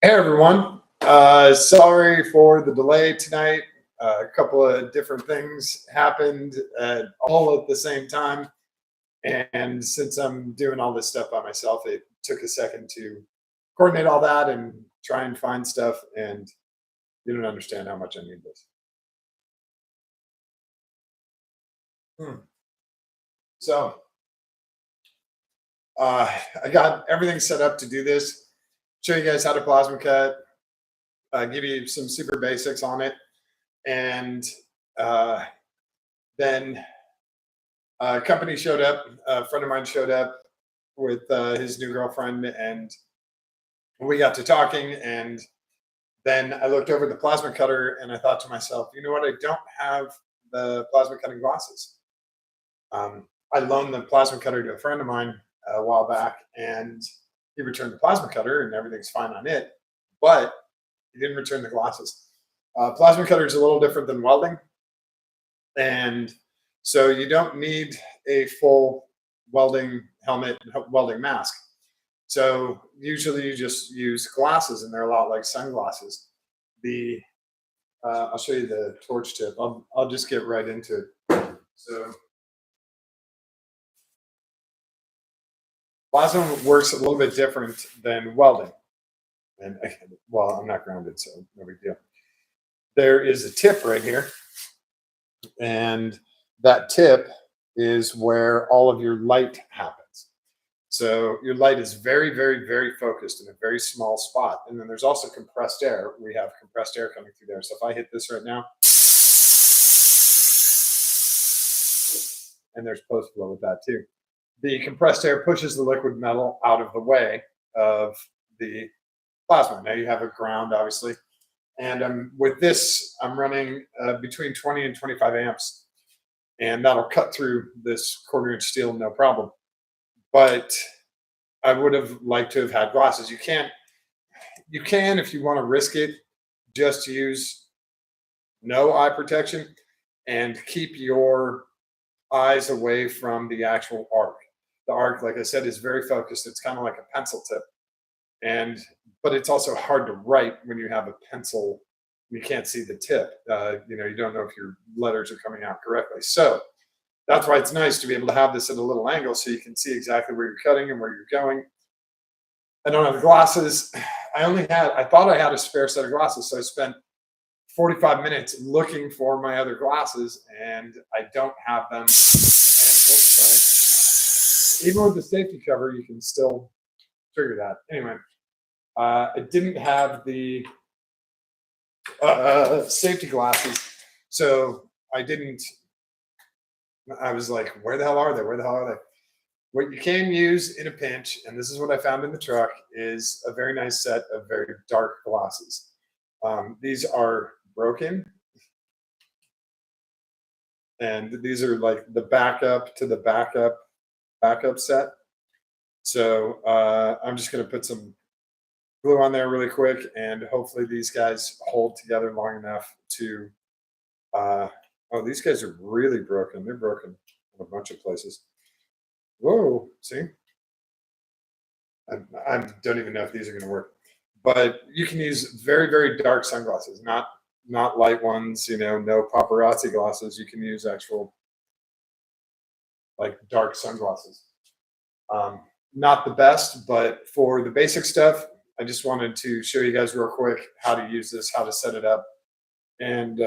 Hey everyone. Sorry for the delay tonight. A couple of different things happened all at the same time. And since I'm doing all this stuff by myself, it took a second to coordinate all that and try and find stuff. And you don't understand how much I need this. Hmm. So I got everything set up to do this. Show you guys how to plasma cut, give you some super basics on it. And uh, then a company showed up. A friend of mine showed up with his new girlfriend, and we got to talking. And then I looked over the plasma cutter, and I thought to myself, you know what? I don't have the plasma cutting glasses. I loaned the plasma cutter to a friend of mine a while back, and he returned the plasma cutter, and everything's fine on it. But he didn't return the glasses. Plasma cutter is a little different than welding, and so you don't need a full welding helmet and welding mask. So usually you just use glasses, and they're a lot like sunglasses. The I'll show you the torch tip. I'll just get right into it. So plasma works a little bit different than welding. And well, I'm not grounded, so no big deal. There is a tip right here, and that tip is where all of your light happens. So your light is very, very, very focused in a very small spot. And then there's also compressed air. We have compressed air coming through there. So if I hit this right now, and there's post flow with that too. The compressed air pushes the liquid metal out of the way of the plasma. Now you have a ground, obviously. And with this, I'm running between 20 and 25 amps. And that'll cut through this quarter inch steel, no problem. But I would have liked to have had glasses. You can, if you want to risk it, just use no eye protection and keep your eyes away from the actual arc. The arc, like I said, is very focused. It's kind of like a pencil tip. And but it's also hard to write when you have a pencil. You can't see the tip. You don't know if your letters are coming out correctly. So that's why it's nice to be able to have this at a little angle so you can see exactly where you're cutting and where you're going. I don't have the glasses. I thought I had a spare set of glasses. So I spent 45 minutes looking for my other glasses, and I don't have them. And oops, sorry. Even with the safety cover, you can still trigger that. Anyway, I didn't have the safety glasses, so I was like, where the hell are they? Where the hell are they? What you can use in a pinch, and this is what I found in the truck, is a very nice set of very dark glasses. These are broken, and these are like the backup to the backup set. So I'm just going to put some glue on there really quick, and hopefully these guys hold together long enough to. Oh, these guys are really broken. They're broken in a bunch of places. Whoa, see? I don't even know if these are going to work, but you can use very, very dark sunglasses, not light ones. No paparazzi glasses. You can use actual like dark sunglasses. Not the best, but for the basic stuff, I just wanted to show you guys real quick how to use this, how to set it up, and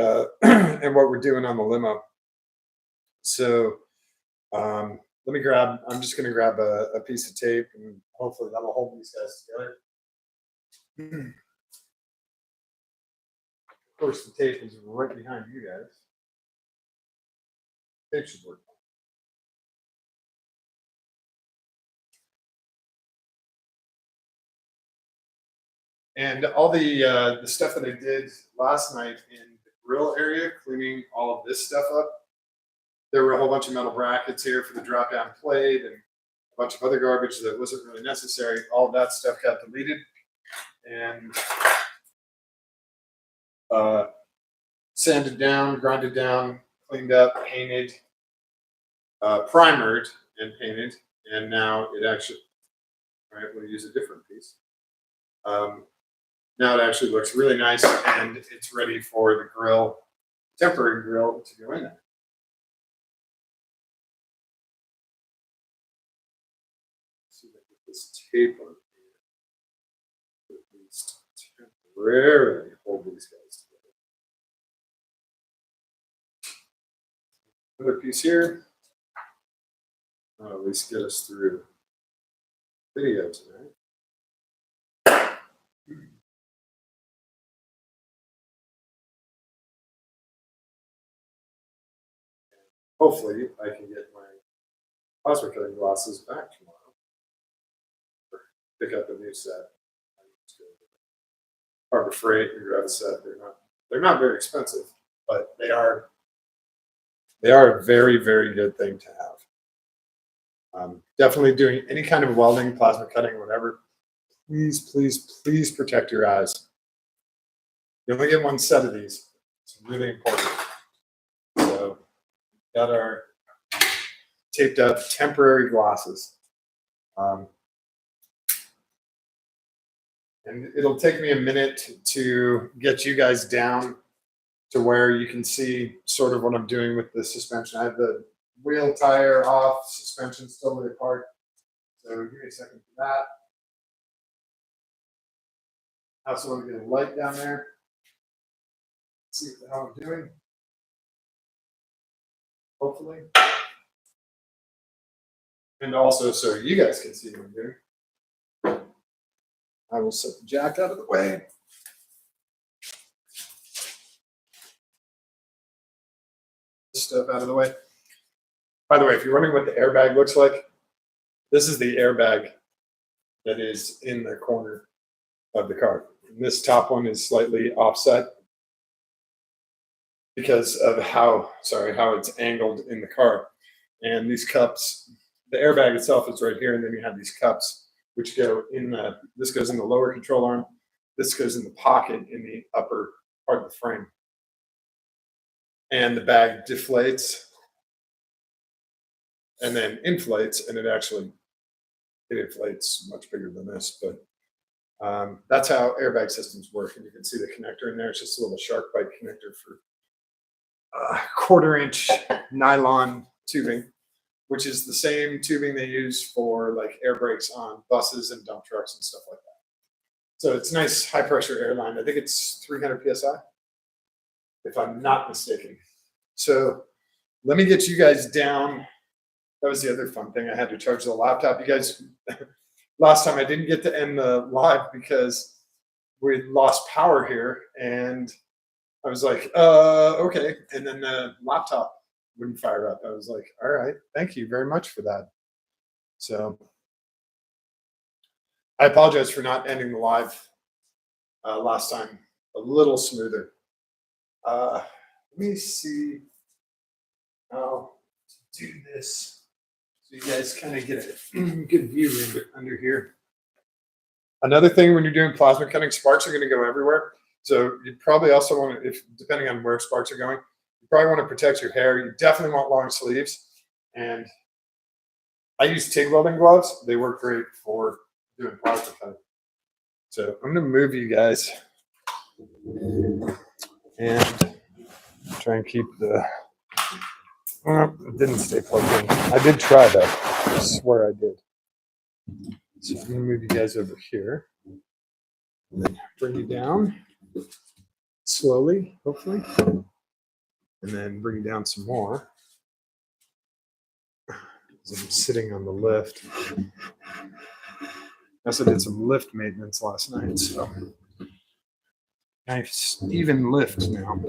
and what we're doing on the limo. So let me grab. I'm just going to grab a piece of tape, and hopefully that'll hold these guys together. Of course, the tape is right behind you guys. Tape should work. And all the stuff that I did last night in the grill area, cleaning all of this stuff up. There were a whole bunch of metal brackets here for the drop down plate and a bunch of other garbage that wasn't really necessary. All of that stuff got deleted and sanded down, grinded down, cleaned up, painted, primered, and painted. And now it actually, all right, we'll use a different piece. Now it actually looks really nice, and it's ready for the grill, temporary grill, to go in there. Let's see if I get this tape on here. At least temporarily hold these guys together. Another piece here. That'll at least get us through video tonight. Hopefully, I can get my plasma cutting glasses back tomorrow. Pick up a new set. Harbor Freight and grab a set. They're not very expensive, but they are a very, very good thing to have. Definitely doing any kind of welding, plasma cutting, whatever. Please, please, please protect your eyes. You only get one set of these. It's really important. So, got our taped up temporary glasses. And it'll take me a minute to get you guys down to where you can see sort of what I'm doing with the suspension. I have the wheel tire off, suspension still way apart. So give me a second for that. I also want to get a light down there. See what the hell I'm doing. Hopefully. And also so you guys can see what I'm doing. I will set the jack out of the way. This stuff out of the way. By the way, if you're wondering what the airbag looks like, this is the airbag that is in the corner of the car. And this top one is slightly offset because of how it's angled in the car. And these cups, the airbag itself is right here, and then you have these cups which go in this goes in the lower control arm, this goes in the pocket in the upper part of the frame. And the bag deflates and then inflates, and it inflates much bigger than this, but that's how airbag systems work. And you can see the connector in there. It's just a little shark bite connector for 1/4-inch nylon tubing, which is the same tubing they use for like air brakes on buses and dump trucks and stuff like that. So it's nice high pressure airline. I think it's 300 PSI, if I'm not mistaken. So let me get you guys down. That was the other fun thing. I had to charge the laptop. You guys, last time I didn't get to end the live because we lost power here, and I was like, okay. And then the laptop wouldn't fire up. I was like, all right, thank you very much for that. So I apologize for not ending the live last time a little smoother. Let me see how to do this so you guys kind of get a good view under here. Another thing when you're doing plasma cutting, sparks are going to go everywhere. So you probably also want to, depending on where sparks are going, you probably want to protect your hair. You definitely want long sleeves. And I use TIG welding gloves. They work great for doing plasma cutting. So I'm going to move you guys and try and keep the, it didn't stay plugged in. I did try that. I swear I did. So I'm going to move you guys over here and then bring you down slowly, hopefully, and then bring you down some more. As I'm sitting on the lift. I also did some lift maintenance last night, so nice even lift now.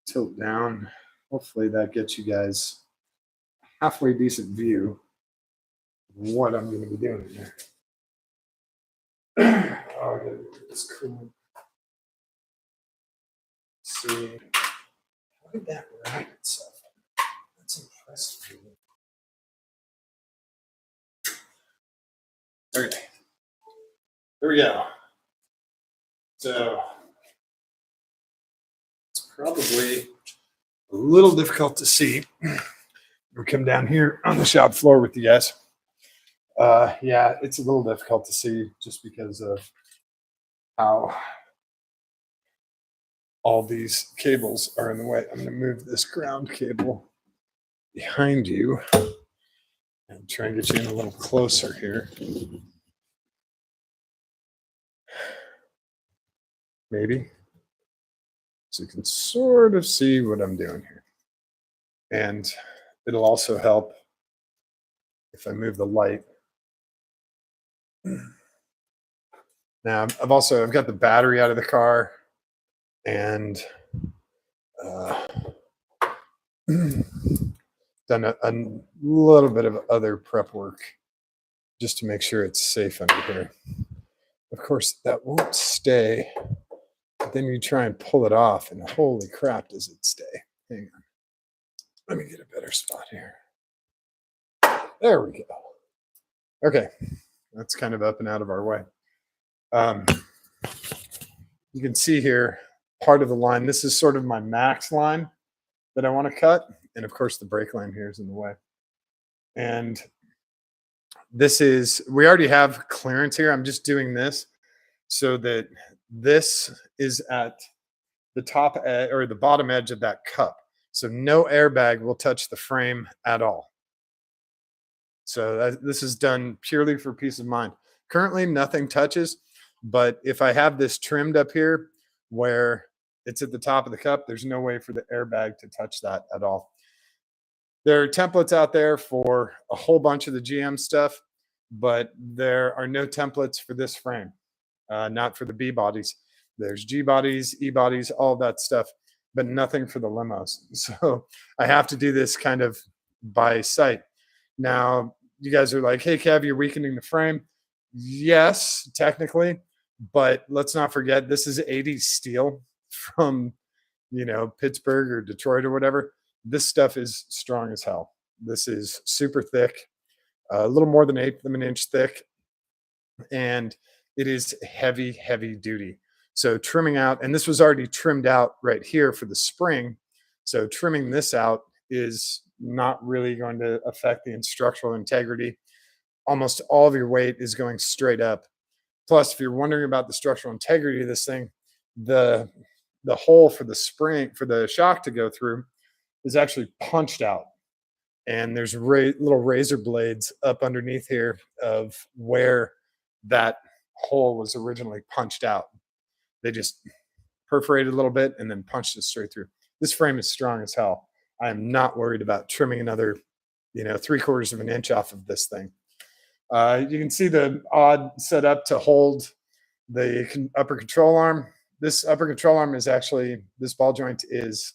Tilt down. Hopefully that gets you guys a halfway decent view of what I'm going to be doing here. Oh, I gotta get this cool. See, how did that wrap itself? That's impressive. Okay, there we go. So it's probably a little difficult to see. We'll come down here on the shop floor with you guys. Yeah, it's a little difficult to see just because of how all these cables are in the way. I'm going to move this ground cable behind you and try and get you in a little closer here. Maybe. So you can sort of see what I'm doing here. And it'll also help if I move the light. Now I've got the battery out of the car, and done a little bit of other prep work just to make sure it's safe under here. Of course, that won't stay. But then you try and pull it off, and holy crap, does it stay? Hang on. Let me get a better spot here. There we go. Okay, that's kind of up and out of our way. You can see here part of the line. This is sort of my max line that I want to cut. And of course, the brake line here is in the way. And we already have clearance here. I'm just doing this so that this is at the top or the bottom edge of that cup. So no airbag will touch the frame at all. So this is done purely for peace of mind. Currently, nothing touches, but if I have this trimmed up here where it's at the top of the cup, there's no way for the airbag to touch that at all. There are templates out there for a whole bunch of the GM stuff, but there are no templates for this frame, not for the B bodies. There's G bodies, E bodies, all that stuff, but nothing for the limos. So I have to do this kind of by sight. Now, you guys are like, hey, Kev, you're weakening the frame. Yes, technically, but let's not forget this is 80s steel from, Pittsburgh or Detroit or whatever. This stuff is strong as hell. This is super thick, a little more than 1/8 of an inch thick, and it is heavy, heavy duty. So trimming out, and this was already trimmed out right here for the spring. So trimming this out is not really going to affect the structural integrity. Almost all of your weight is going straight up. Plus, if you're wondering about the structural integrity of this thing, the hole for the spring, for the shock to go through, is actually punched out. And there's little razor blades up underneath here of where that hole was originally punched out. They just perforated a little bit and then punched it straight through. This frame is strong as hell. I am not worried about trimming another, 3/4 of an inch off of this thing. You can see the odd setup to hold the upper control arm. This upper control arm is actually, this ball joint is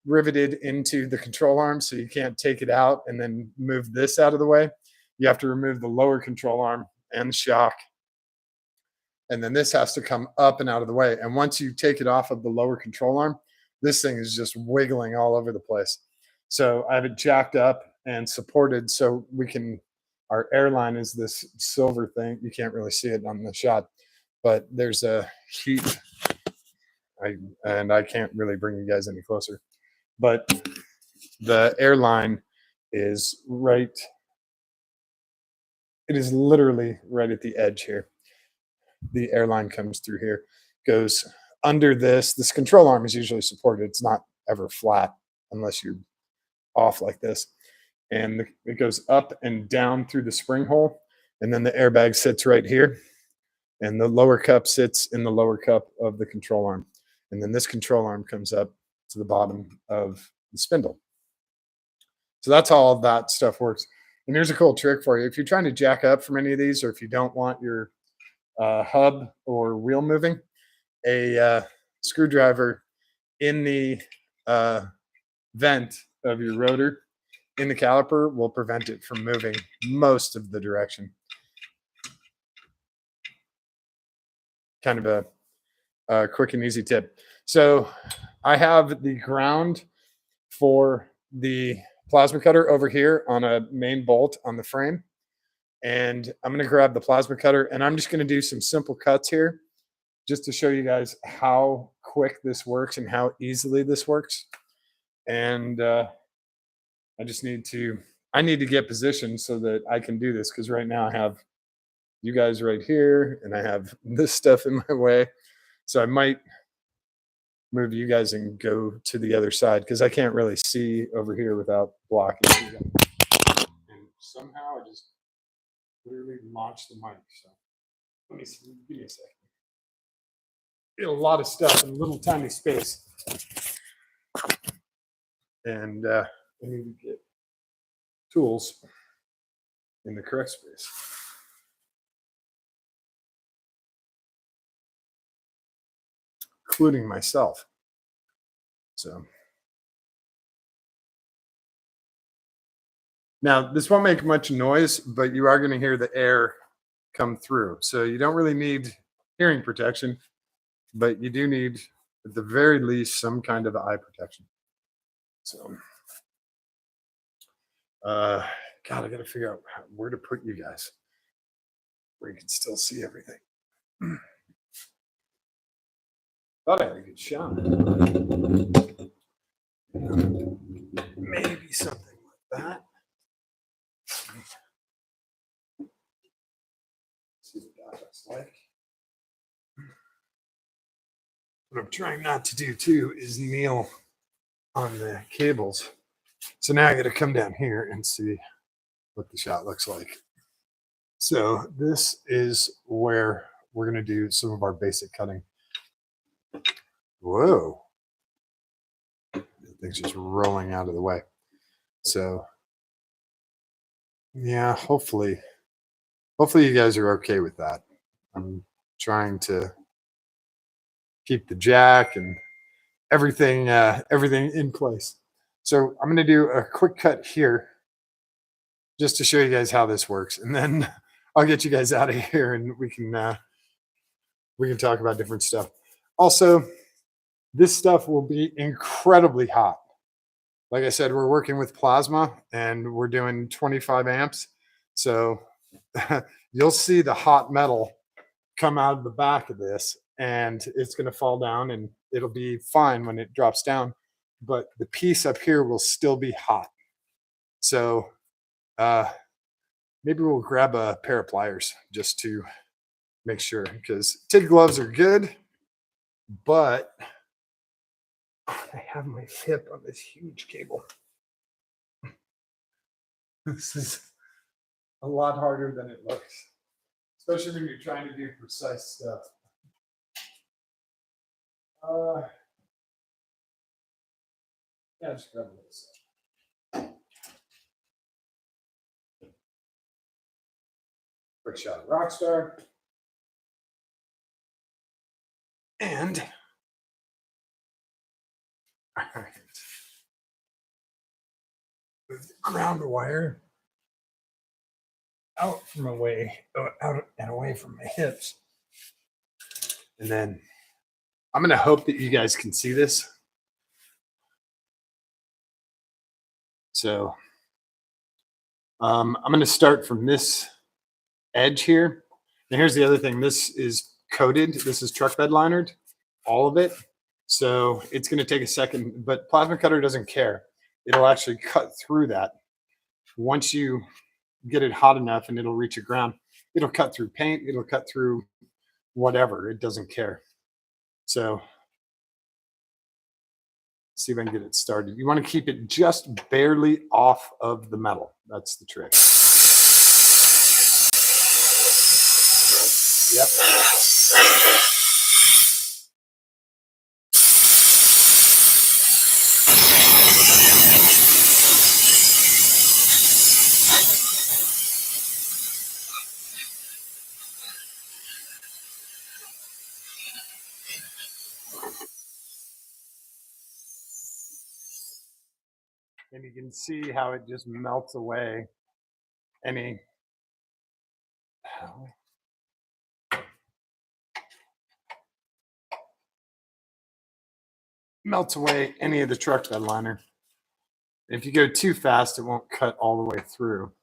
riveted into the control arm, so you can't take it out and then move this out of the way. You have to remove the lower control arm and the shock, and then this has to come up and out of the way. And once you take it off of the lower control arm, this thing is just wiggling all over the place. So I have it jacked up and supported so our airline is this silver thing. You can't really see it on the shot, but there's a heat. I can't really bring you guys any closer, but the airline is right. It is literally right at the edge here. The airline comes through here, goes under this. This control arm is usually supported. It's not ever flat unless you're off like this. And it goes up and down through the spring hole. And then the airbag sits right here. And the lower cup sits in the lower cup of the control arm. And then this control arm comes up to the bottom of the spindle. So that's how all that stuff works. And here's a cool trick for you. If you're trying to jack up from any of these, or if you don't want your hub or wheel moving, a screwdriver in the vent of your rotor in the caliper will prevent it from moving most of the direction. Kind of a quick and easy tip. So I have the ground for the plasma cutter over here on a main bolt on the frame. And I'm going to grab the plasma cutter and I'm just going to do some simple cuts here just to show you guys how quick this works and how easily this works. And I need to get positioned so that I can do this, because right now I have you guys right here, and I have this stuff in my way. So I might move you guys and go to the other side because I can't really see over here without blocking you guys. And somehow I just literally launched the mic. So let me see. Give me a second. Get a lot of stuff in a little tiny space. And I need to get tools in the correct space. Including myself. So now this won't make much noise, but you are going to hear the air come through. So you don't really need hearing protection, but you do need, at the very least, some kind of eye protection. So, God, I got to figure out where to put you guys where you can still see everything. Thought I had a good shot. Maybe something like that. See what that looks like. What I'm trying not to do too is kneel on the cables. So now I got to come down here and see what the shot looks like. So this is where we're going to do some of our basic cutting. Whoa. That thing's just rolling out of the way. So yeah, hopefully you guys are okay with that. I'm trying to keep the jack and everything in place. So I'm going to do a quick cut here just to show you guys how this works, and then I'll get you guys out of here and we can talk about different stuff. Also, this stuff will be incredibly hot. Like I said, we're working with plasma and we're doing 25 amps. So you'll see the hot metal come out of the back of this, and it's going to fall down and it'll be fine when it drops down. But the piece up here will still be hot. So maybe we'll grab a pair of pliers just to make sure, because TIG gloves are good, but I have my hip on this huge cable. This is a lot harder than it looks, especially when you're trying to do precise stuff. Yeah, just grab a little stuff. Quick shot of Rockstar. And all right, move the ground wire out and away from my hips. And then I'm going to hope that you guys can see this. So I'm going to start from this edge here. And here's the other thing. This is coated. This is truck bed linered, all of it. So it's going to take a second, but plasma cutter doesn't care. It'll actually cut through that. Once you get it hot enough and it'll reach the ground, it'll cut through paint. It'll cut through whatever. It doesn't care. So see if I can get it started. You want to keep it just barely off of the metal. That's the trick. Yep. And you can see how it just melts away any of the truck bed liner. If you go too fast, it won't cut all the way through.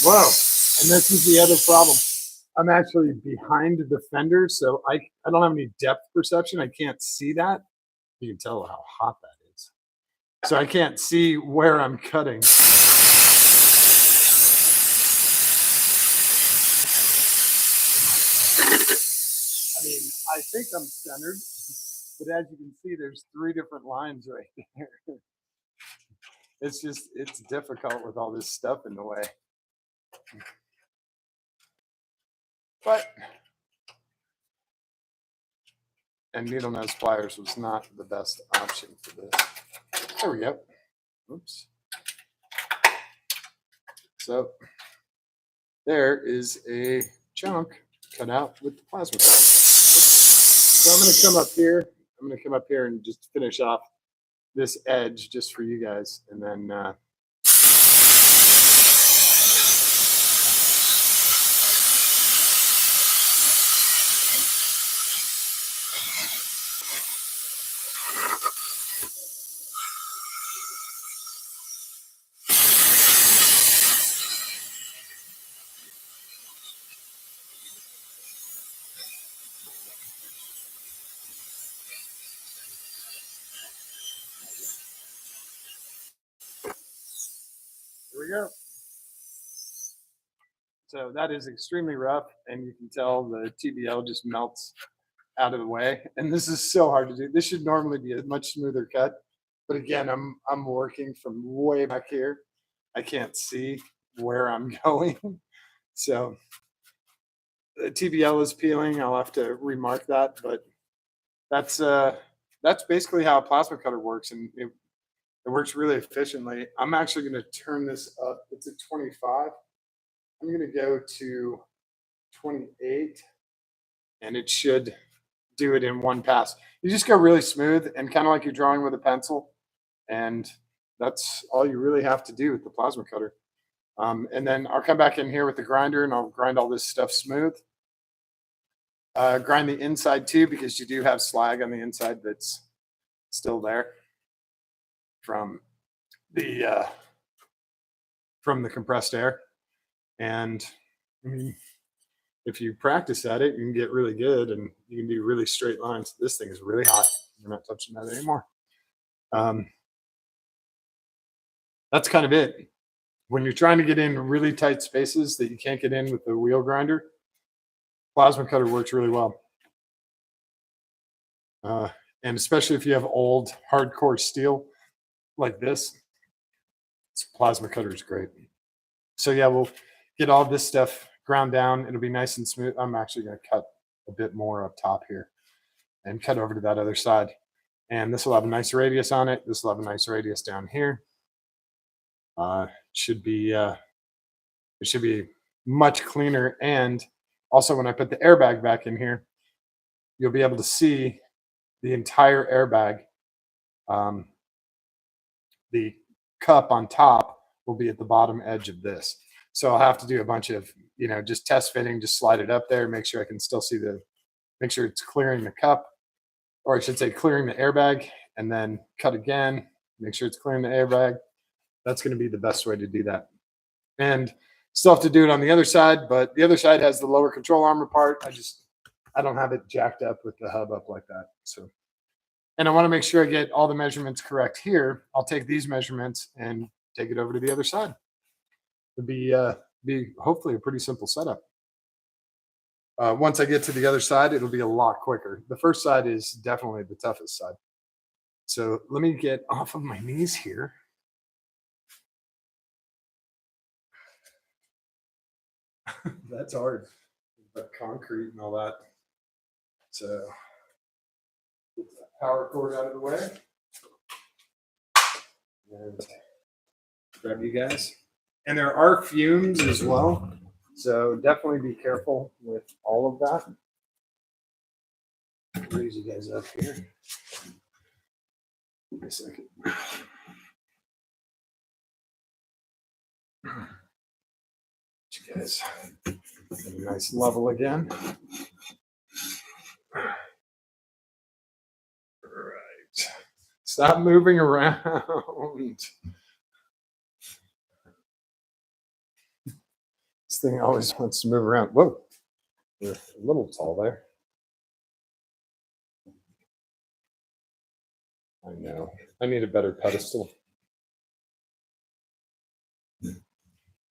Whoa, and this is the other problem. I'm actually behind the fender, so I don't have any depth perception. I can't see that. You can tell how hot that is. So I can't see where I'm cutting. I mean, I think I'm centered, but as you can see, there's 3 different lines right there. It's difficult with all this stuff in the way. But, and needle nose pliers was not the best option for this. There we go. Oops. So there is a chunk cut out with the plasma cutter. So I'm going to come up here. I'm going to come up here and just finish off this edge just for you guys, and then here we go. So that is extremely rough, and you can tell the TBL just melts out of the way. And this is so hard to do. This should normally be a much smoother cut, but again, I'm working from way back here. I can't see where I'm going, so the TBL is peeling. I'll have to remark that, but that's basically how a plasma cutter works, and it works really efficiently. I'm actually going to turn this up. It's at 25. I'm going to go to 28, and it should do it in one pass. You just go really smooth and kind of like you're drawing with a pencil, and that's all you really have to do with the plasma cutter. And then I'll come back in here with the grinder, and I'll grind all this stuff smooth. Grind the inside too, because you do have slag on the inside that's still there from the compressed air. And I mean, if you practice at it, you can get really good, and you can do really straight lines. This thing is really hot. We're not touching that anymore. That's kind of it. When you're trying to get in really tight spaces that you can't get in with the wheel grinder, plasma cutter works really well. And especially if you have old hardcore steel like this, plasma cutter is great. So yeah, we'll get all this stuff ground down. It'll be nice and smooth. I'm actually going to cut a bit more up top here and cut over to that other side. And this will have a nice radius on it. This will have a nice radius down here. It should be much cleaner. And also, when I put the airbag back in here, you'll be able to see the entire airbag. The cup on top will be at the bottom edge of this. So I'll have to do a bunch of, just test fitting, just slide it up there, make sure I can still see make sure it's clearing the cup, or I should say clearing the airbag, and then cut again, make sure it's clearing the airbag. That's going to be the best way to do that. And still have to do it on the other side, but the other side has the lower control armor part. I don't have it jacked up with the hub up like that. So, and I want to make sure I get all the measurements correct here. I'll take these measurements and take it over to the other side. It'll be hopefully a pretty simple setup. Once I get to the other side, it'll be a lot quicker. The first side is definitely the toughest side. So let me get off of my knees here. That's hard, but concrete and all that. So get that power cord out of the way and grab you guys. And there are fumes as well, so definitely be careful with all of that. Raise you guys up here. Give me a second. You guys get a nice level again. Right. Stop moving around. This thing always wants to move around. Whoa, you're a little tall there. I know. I need a better pedestal.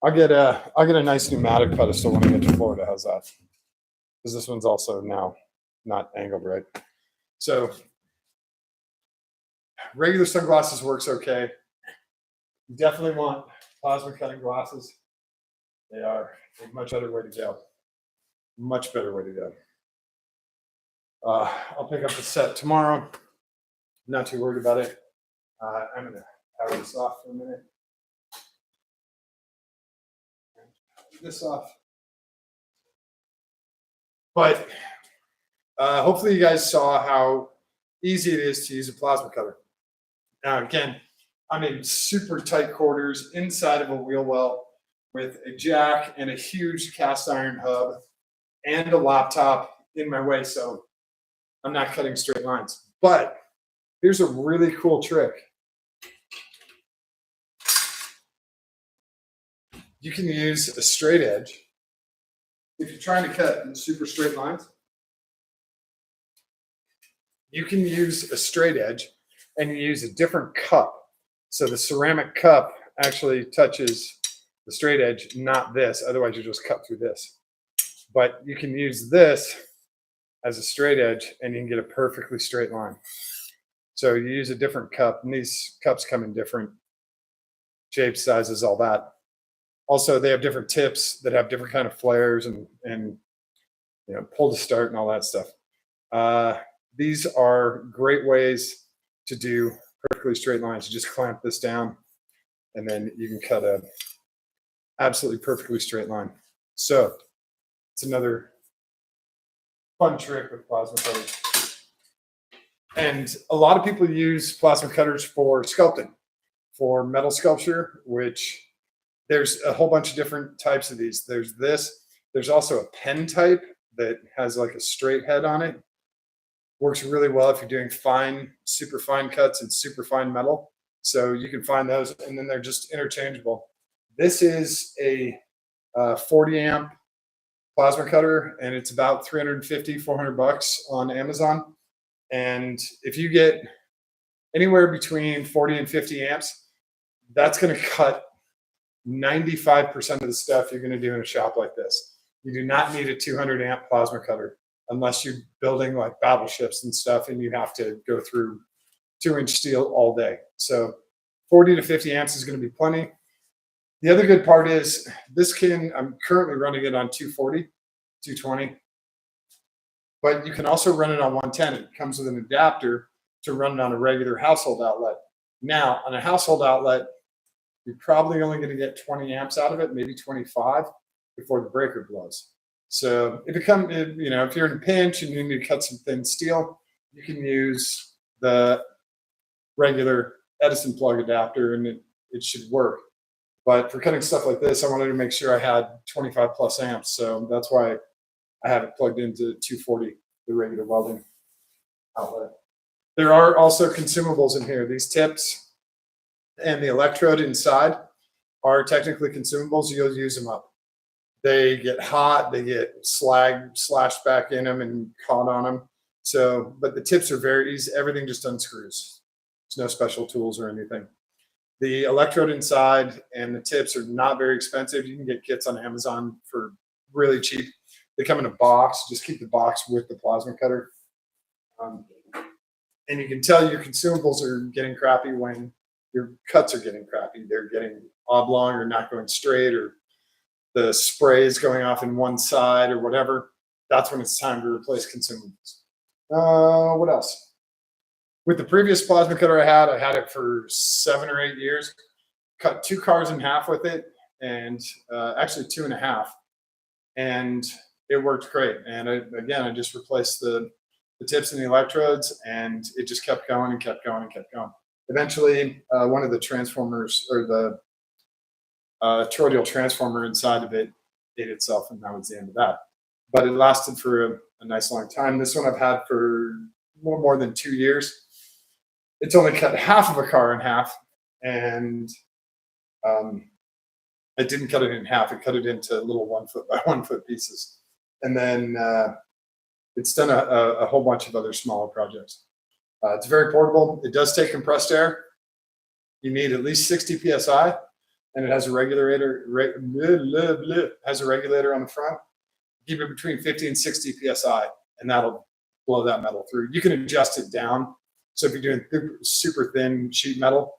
I'll get a nice pneumatic pedestal when I get to Florida. How's that? Because this one's also now not angled right. So regular sunglasses works okay. You definitely want plasma cutting glasses. They are a much better way to go. Much better way to go. I'll pick up the set tomorrow. Not too worried about it. I'm gonna power this off for a minute. This off. But hopefully you guys saw how easy it is to use a plasma cutter. Now again, I'm in super tight quarters inside of a wheel well with a jack and a huge cast iron hub and a laptop in my way, so I'm not cutting straight lines. But here's a really cool trick. You can use a straight edge if you're trying to cut in super straight lines. You can use a straight edge and you use a different cup. So the ceramic cup actually touches the straight edge, not this. Otherwise, you just cut through this. But you can use this as a straight edge and you can get a perfectly straight line. So you use a different cup, and these cups come in different shapes, sizes, all that. Also, they have different tips that have different kind of flares and pull to start and all that stuff. These are great ways to do perfectly straight lines. You just clamp this down, and then you can cut a absolutely perfectly straight line. So it's another fun trick with plasma cutters. And a lot of people use plasma cutters for sculpting, for metal sculpture, which there's a whole bunch of different types of these. There's this. There's also a pen type that has like a straight head on it. Works really well if you're doing fine, super fine cuts and super fine metal. So you can find those, and then they're just interchangeable. This is a 40 amp plasma cutter, and it's about 350, 400 bucks on Amazon. And if you get anywhere between 40 and 50 amps, that's going to cut 95% of the stuff you're going to do in a shop like this. You do not need a 200 amp plasma cutter unless you're building like battleships and stuff and you have to go through 2-inch steel all day. So 40 to 50 amps is going to be plenty. The other good part is I'm currently running it on 240, 220, but you can also run it on 110. It comes with an adapter to run it on a regular household outlet. Now, on a household outlet, you're probably only going to get 20 amps out of it, maybe 25 before the breaker blows. So if you're in a pinch and you need to cut some thin steel, you can use the regular Edison plug adapter and it should work. But for cutting stuff like this, I wanted to make sure I had 25 plus amps. So that's why I have it plugged into 240, the regular welding outlet. There are also consumables in here. These tips and the electrode inside are technically consumables. You'll use them up. They get hot, they get slag slashed back in them and caught on them. So, but the tips are very easy. Everything just unscrews. There's no special tools or anything. The electrode inside and the tips are not very expensive. You can get kits on Amazon for really cheap. They come in a box. Just keep the box with the plasma cutter. And you can tell your consumables are getting crappy when your cuts are getting crappy. They're getting oblong or not going straight, or the spray is going off in one side or whatever. That's when it's time to replace consumables. What else? With the previous plasma cutter I had it for 7 or 8 years. Cut 2 cars in half with it, and actually 2.5. And it worked great. And I just replaced the tips and the electrodes, and it just kept going and kept going and kept going. Eventually, one of the transformers, or the toroidal transformer inside of it, ate itself, and that was the end of that. But it lasted for a nice long time. This one I've had for more than 2 years. It's only cut half of a car in half, and it didn't cut it in half. It cut it into little 1 foot by 1 foot pieces. And then it's done a whole bunch of other smaller projects. It's very portable. It does take compressed air. You need at least 60 psi, and it has a regulator. Has a regulator on the front. Keep it between 50 and 60 psi, and that'll blow that metal through. You can adjust it down. So if you're doing super thin sheet metal,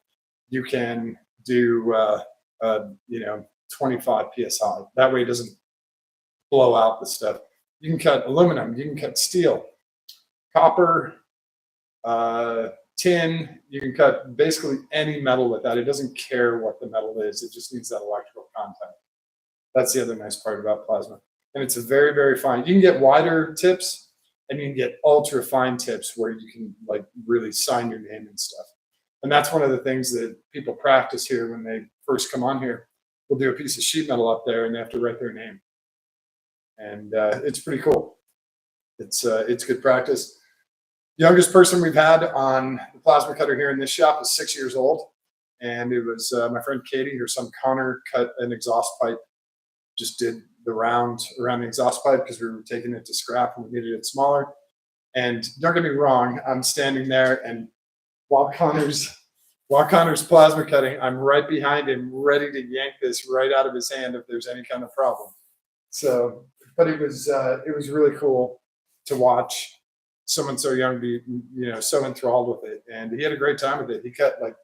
you can do 25 psi. That way it doesn't blow out the stuff. You can cut aluminum. You can cut steel, copper, tin. You can cut basically any metal with that. It doesn't care what the metal is. It just needs that electrical contact. That's the other nice part about plasma. And it's a very, very fine. You can get wider tips and you can get ultra fine tips where you can like really sign your name and stuff. And that's one of the things that people practice here when they first come on here. We'll do a piece of sheet metal up there and they have to write their name. And it's pretty cool. It's good practice. Youngest person we've had on the plasma cutter here in this shop is 6 years old. And it was my friend Katie, her son Connor, cut an exhaust pipe, just did the round around the exhaust pipe because we were taking it to scrap and we needed it smaller. And don't get me wrong, I'm standing there and while Connor's plasma cutting, I'm right behind him, ready to yank this right out of his hand if there's any kind of problem. So, but it was really cool to watch someone so young be, so enthralled with it. And he had a great time with it. He cut like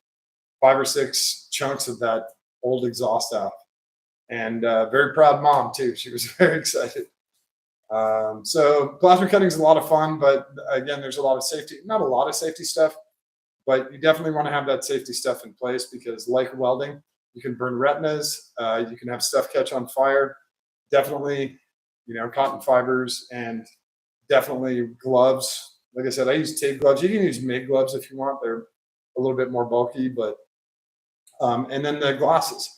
5 or 6 chunks of that old exhaust out. And very proud mom too. She was very excited. So plasma cutting is a lot of fun, but again, there's a lot of safety, not a lot of safety stuff, but you definitely want to have that safety stuff in place because like welding, you can burn retinas, you can have stuff catch on fire. Definitely, cotton fibers and definitely gloves. Like I said, I use tape gloves. You can use MIG gloves if you want. They're a little bit more bulky, but and then the glasses.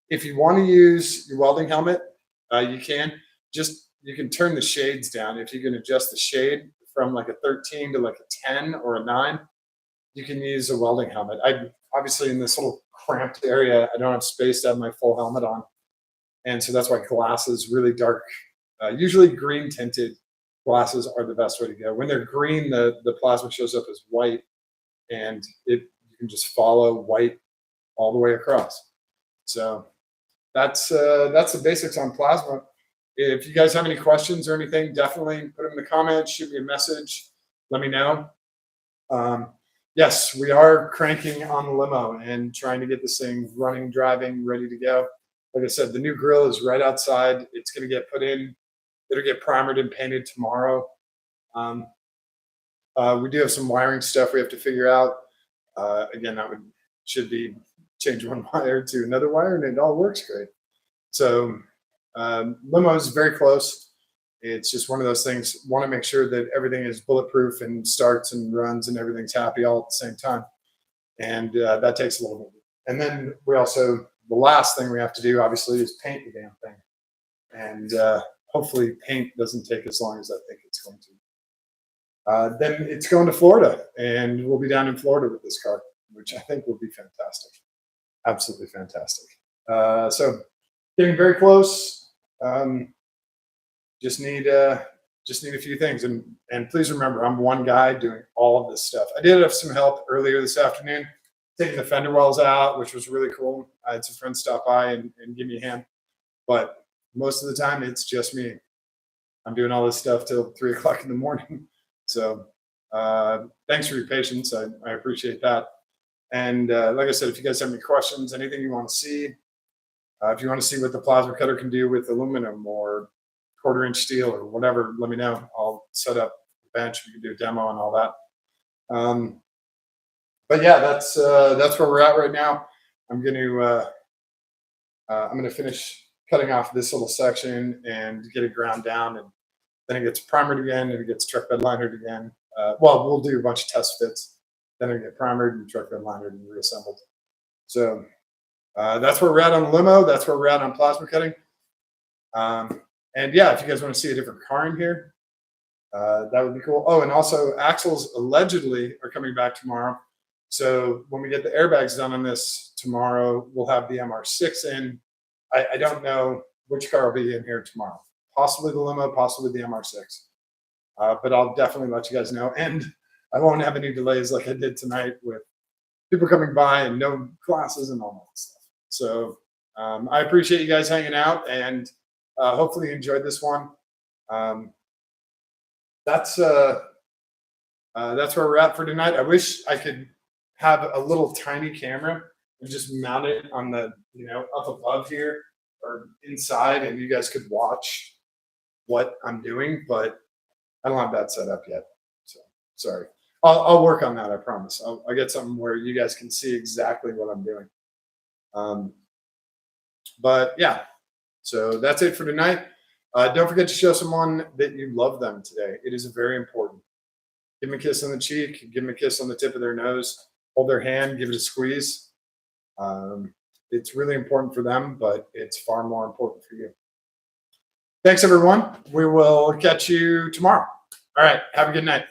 If you want to use your welding helmet, you can. You can turn the shades down. If you can adjust the shade from like a 13 to like a 10 or a 9, you can use a welding helmet. I obviously in this little cramped area, I don't have space to have my full helmet on. And so that's why glasses, really dark, usually green tinted glasses are the best way to go. When they're green, the plasma shows up as white and you can just follow white all the way across. So that's the basics on plasma. If you guys have any questions or anything, definitely put them in the comments, shoot me a message, let me know. Yes, we are cranking on the limo and trying to get this thing running, driving, ready to go. Like I said, the new grill is right outside. It's going to get put in. It'll get primered and painted tomorrow. We do have some wiring stuff we have to figure out. Again, should be change one wire to another wire, and it all works great. So limo is very close. It's just one of those things. Want to make sure that everything is bulletproof and starts and runs and everything's happy all at the same time. And that takes a little bit. And then the last thing we have to do, obviously, is paint the damn thing. And hopefully paint doesn't take as long as I think it's going to. Then it's going to Florida, and we'll be down in Florida with this car, which I think will be fantastic. Absolutely fantastic. So getting very close. Just need a few things, and please remember, I'm one guy doing all of this stuff. I did have some help earlier this afternoon, taking the fender wells out, which was really cool. I had some friends stop by and give me a hand, but most of the time it's just me. I'm doing all this stuff till 3 o'clock in the morning. So thanks for your patience. I appreciate that. And like I said, if you guys have any questions, anything you want to see, if you want to see what the plasma cutter can do with aluminum or 1/4-inch steel or whatever, let me know. I'll set up a bench. We can do a demo and all that. But yeah, that's where we're at right now. I'm going to finish cutting off this little section and get it ground down, and then it gets primered again and it gets truck bed linered again. We'll do a bunch of test fits, then it get primered and truck bed linered and reassembled. So that's where we're at on the limo. That's where we're at on plasma cutting. And yeah, if you guys want to see a different car in here, that would be cool. Oh, and also axles allegedly are coming back tomorrow. So when we get the airbags done on this tomorrow, we'll have the MR6 in. I don't know which car will be in here tomorrow. Possibly the limo, possibly the MR6. But I'll definitely let you guys know. And I won't have any delays like I did tonight with people coming by and no classes and all that stuff. So I appreciate you guys hanging out, and hopefully you enjoyed this one. Um, that's where we're at for tonight. I wish I could have a little tiny camera and just mount it on the, up above here or inside, and you guys could watch what I'm doing, but I don't have that set up yet. So sorry. I'll work on that. I promise. I'll get something where you guys can see exactly what I'm doing. But yeah, so that's it for tonight. Don't forget to show someone that you love them today. It is very important. Give them a kiss on the cheek. Give them a kiss on the tip of their nose. Hold their hand. Give it a squeeze. It's really important for them, but it's far more important for you. Thanks, everyone. We will catch you tomorrow. All right. Have a good night.